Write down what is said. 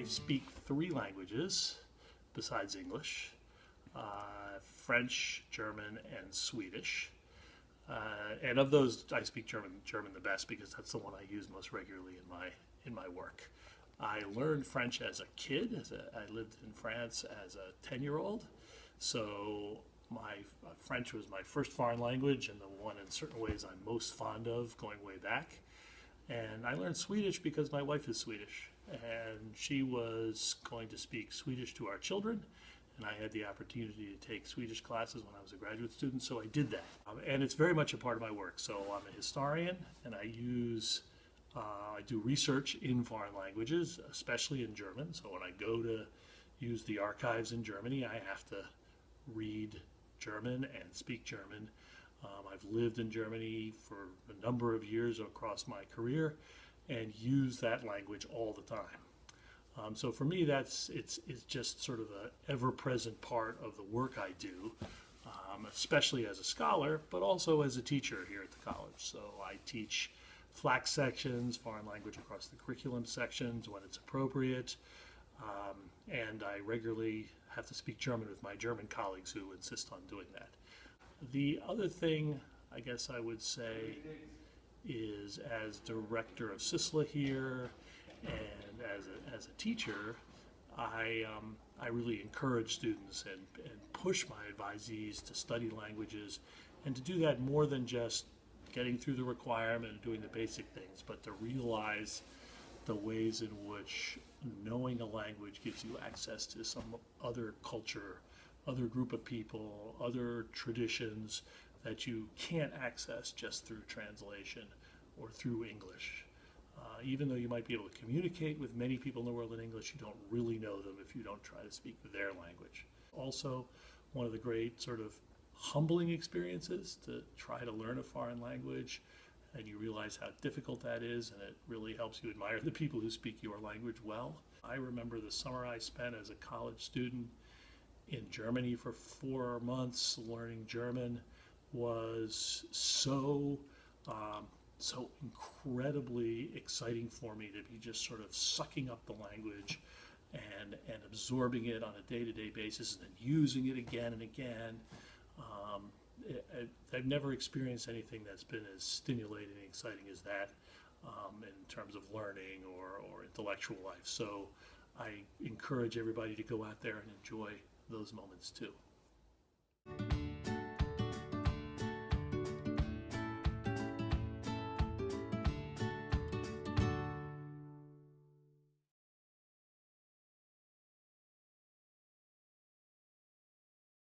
speak 3 languages besides English, French, German, and Swedish. And of those, I speak German the best because that's the one I use most regularly in my work. I learned French as a kid. I lived in France as a 10-year-old, so my French was my first foreign language and the one in certain ways I'm most fond of going way back. And I learned Swedish because my wife is Swedish, and she was going to speak Swedish to our children, and I had the opportunity to take Swedish classes when I was a graduate student, so I did that. And it's very much a part of my work. So I'm a historian, and I do research in foreign languages, especially in German. So when I go to use the archives in Germany, I have to read German and speak German. I've lived in Germany for a number of years across my career and use that language all the time. So for me, it's just sort of an ever-present part of the work I do, especially as a scholar, but also as a teacher here at the college. So I teach FLAC sections, foreign language across the curriculum sections when it's appropriate, and I regularly have to speak German with my German colleagues who insist on doing that. The other thing I guess I would say is, as director of CISLA here and as a teacher, I really encourage students and push my advisees to study languages and to do that more than just getting through the requirement and doing the basic things, but to realize the ways in which knowing a language gives you access to some other culture, other group of people, other traditions that you can't access just through translation or through English. Even though you might be able to communicate with many people in the world in English, you don't really know them if you don't try to speak their language. Also, one of the great sort of humbling experiences to try to learn a foreign language, and you realize how difficult that is, and it really helps you admire the people who speak your language well. I remember the summer I spent as a college student in Germany for 4 months learning German was so incredibly exciting for me to be just sort of sucking up the language and absorbing it on a day-to-day basis and then using it again and again. I've never experienced anything that's been as stimulating and exciting as that in terms of learning or intellectual life. So I encourage everybody to go out there and enjoy those moments too.